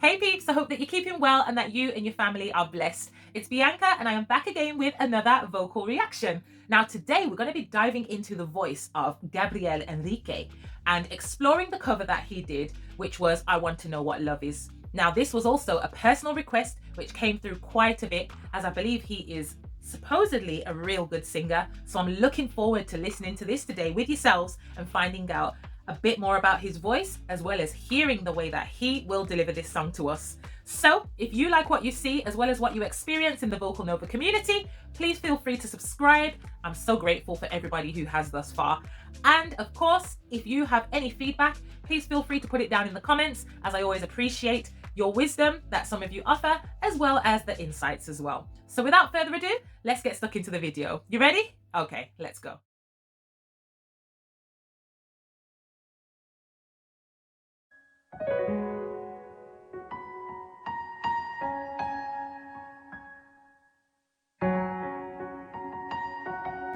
Hey peeps, I hope that you're keeping well and that you and your family are blessed. It's Bianca and I am back again with another vocal reaction. Now today we're going to be diving into the voice of Gabriel Henrique and exploring the cover that he did, which was I Want to Know What Love Is. Now this was also a personal request which came through quite a bit, as I believe he is supposedly a real good singer. So I'm looking forward to listening to this today with yourselves and finding out a bit more about his voice, as well as hearing the way that he will deliver this song to us. So if you like what you see, as well as what you experience in the Vocal Nova community, please feel free to subscribe. I'm so grateful for everybody who has thus far. And of course, if you have any feedback, please feel free to put it down in the comments, as I always appreciate your wisdom that some of you offer, as well as the insights as well. So without further ado, let's get stuck into the video. You ready? Okay, let's go.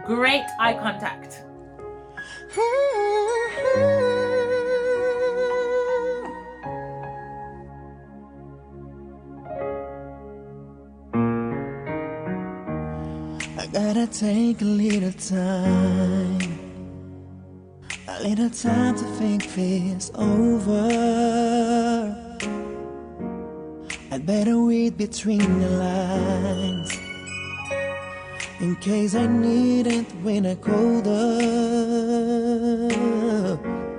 Great eye contact. I gotta take a little time to think this over. I'd better read between the lines, in case I need it when I colder.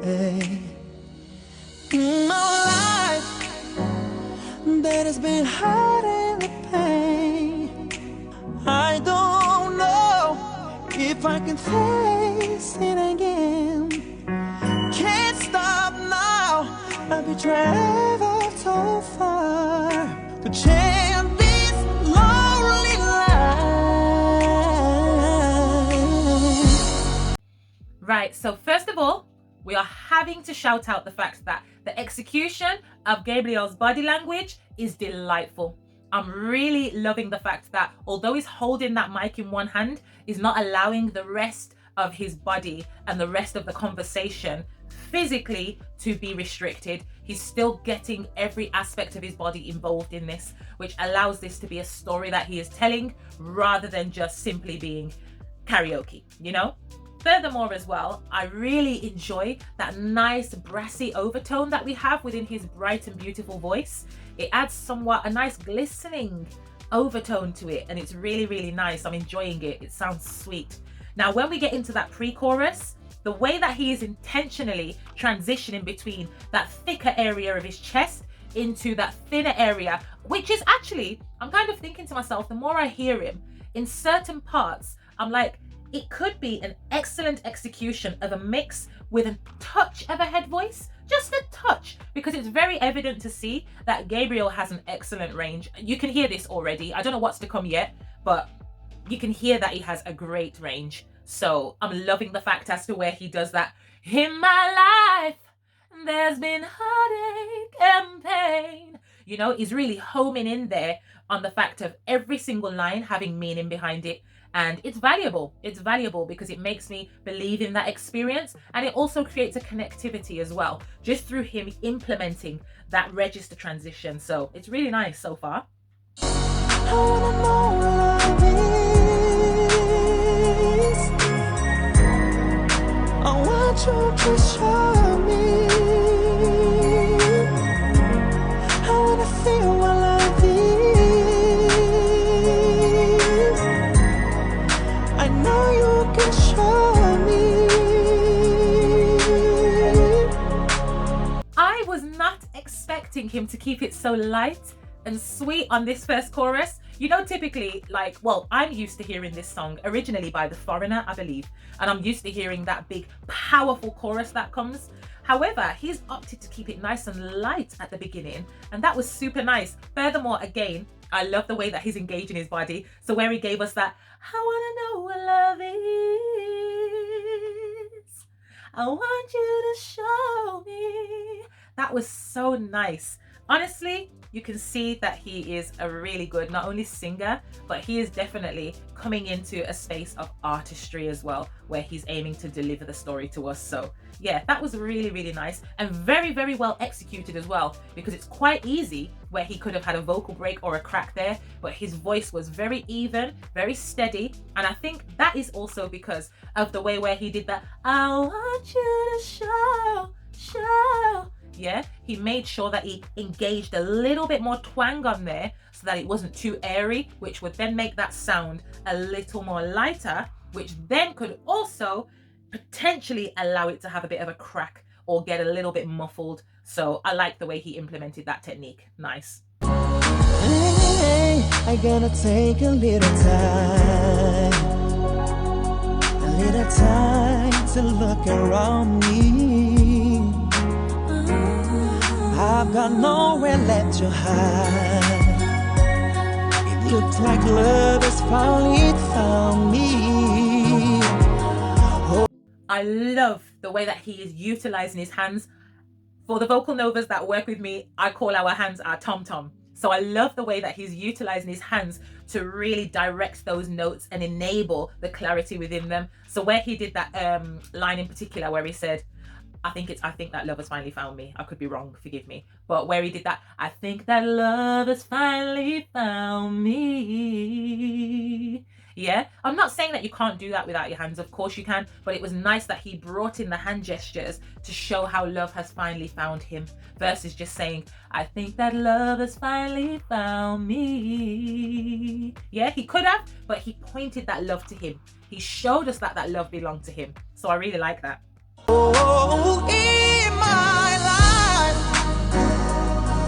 Hey. My life that has been hiding the pain, I don't know if I can face it again. Can't stop now, I've been traveled so far to change this lonely life. Right, so first of all, we are having to shout out the fact that the execution of Gabriel's body language is delightful. I'm really loving the fact that although he's holding that mic in one hand, he's not allowing the rest of his body and the rest of the conversation physically to be restricted. He's still getting every aspect of his body involved in this, which allows this to be a story that he is telling rather than just simply being karaoke, you know? Furthermore as well, I really enjoy that nice brassy overtone that we have within his bright and beautiful voice. It adds somewhat a nice glistening overtone to it, and it's really, really nice. I'm enjoying it. It sounds sweet. Now, when we get into that pre-chorus, the way that he is intentionally transitioning between that thicker area of his chest into that thinner area, which is actually, I'm kind of thinking to myself, the more I hear him, in certain parts, I'm like, it could be an excellent execution of a mix with a touch of a head voice, just a touch, because it's very evident to see that Gabriel has an excellent range. You can hear this already. I don't know what's to come yet, but you can hear that he has a great range. So I'm loving the fact as to where he does that. In my life, there's been heartache and pain. You know, he's really homing in there on the fact of every single line having meaning behind it. And it's valuable. It's valuable because it makes me believe in that experience, and it also creates a connectivity as well, just through him implementing that register transition. So it's really nice so far. I wanna know what love is. I want you to show me. I wanna feel what love is. I know you can show me. I was not expecting him to keep it so light and sweet on this first chorus. You know, typically, like, well, I'm used to hearing this song originally by The Foreigner, I believe, and I'm used to hearing that big, powerful chorus that comes. However, he's opted to keep it nice and light at the beginning, and that was super nice. Furthermore, again, I love the way that he's engaging his body. So where he gave us that, I wanna know what love is. I want you to show me. That was so nice. Honestly, you can see that he is a really good, not only singer, but he is definitely coming into a space of artistry as well, where he's aiming to deliver the story to us. So yeah, that was really, really nice and very, very well executed as well, because it's quite easy where he could have had a vocal break or a crack there, but his voice was very even, very steady. And I think that is also because of the way where he did that, I want you to show. Yeah, he made sure that he engaged a little bit more twang on there so that it wasn't too airy, which would then make that sound a little more lighter, which then could also potentially allow it to have a bit of a crack or get a little bit muffled. So I like the way he implemented that technique. Nice. Hey, I gotta take a little time to look around me. I've got nowhere left to hide. It looks like love has finally found me. I love the way that he is utilizing his hands. For the vocal novas that work with me, I call our hands our tom-tom. So I love the way that he's utilizing his hands to really direct those notes and enable the clarity within them. So where he did that line in particular where he said, I think that love has finally found me. I could be wrong, forgive me. But where he did that, I think that love has finally found me. Yeah, I'm not saying that you can't do that without your hands. Of course you can. But it was nice that he brought in the hand gestures to show how love has finally found him versus just saying, I think that love has finally found me. Yeah, he could have, but he pointed that love to him. He showed us that that love belonged to him. So I really like that. Oh, in my life,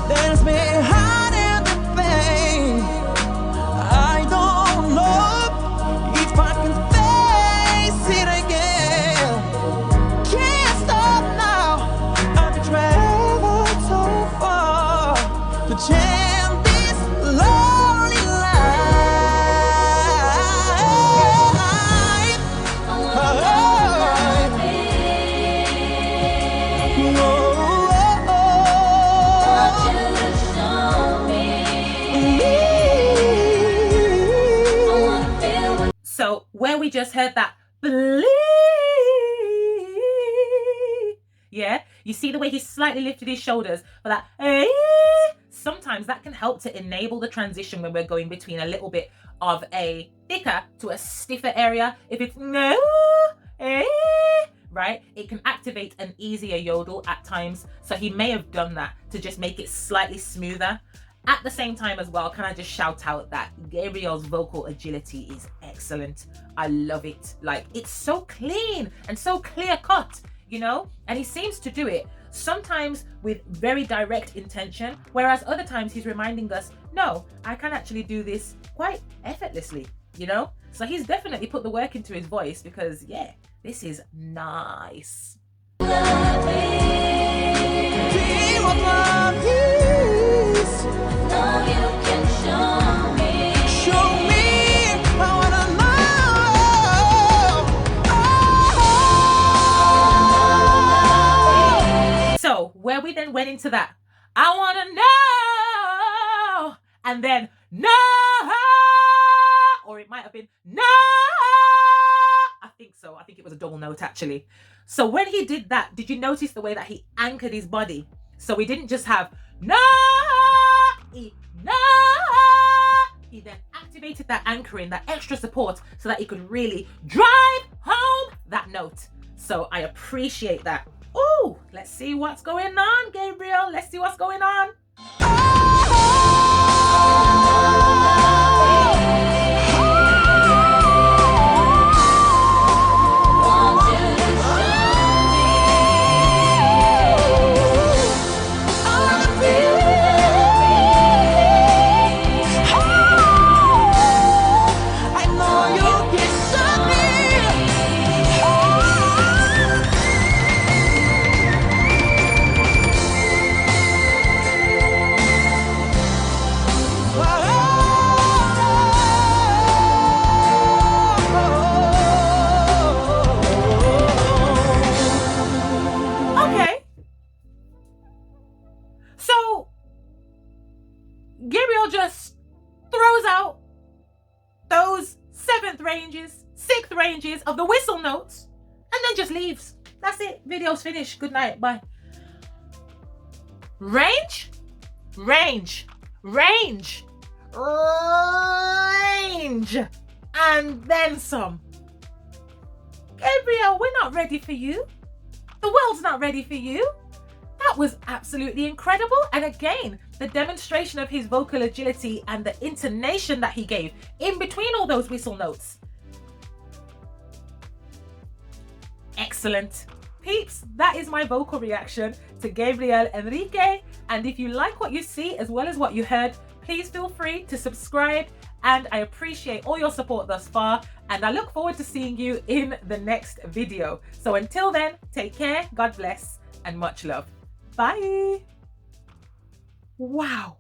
there's behind everything. I don't know if I can face it again. Can't stop now. I've traveled so far to change this lonely life. So where we just heard that believe, yeah, you see the way he slightly lifted his shoulders for that. Sometimes that can help to enable the transition when we're going between a little bit of a thicker to a stiffer area. If it's no, right, it can activate an easier yodel at times. So he may have done that to just make it slightly smoother. At the same time as well, can I just shout out that Gabriel's vocal agility is excellent. I love it. Like, it's so clean and so clear cut, you know? And he seems to do it sometimes with very direct intention, whereas other times he's reminding us, no, I can actually do this quite effortlessly, you know? So he's definitely put the work into his voice because, yeah, this is nice. So where we then went into that, I want to know, and then no, or it might have been no, I think so. I think it was a double note actually. So when he did that, did you notice the way that he anchored his body? So he didn't just have no, he then activated that anchoring, that extra support, so that he could really drive home that note. So I appreciate that. Oh, let's see what's going on, Gabriel. Let's see what's going on. Gabriel just throws out those 7th ranges, 6th ranges of the whistle notes and then just leaves. That's it. Video's finished. Good night. Bye. Range? range, range, range, and then some. Gabriel, we're not ready for you. The world's not ready for you. That was absolutely incredible. And again, the demonstration of his vocal agility and the intonation that he gave in between all those whistle notes. Excellent. Peeps, that is my vocal reaction to Gabriel Henrique. And if you like what you see as well as what you heard, please feel free to subscribe. And I appreciate all your support thus far. And I look forward to seeing you in the next video. So until then, take care, God bless, and much love. Bye. Wow.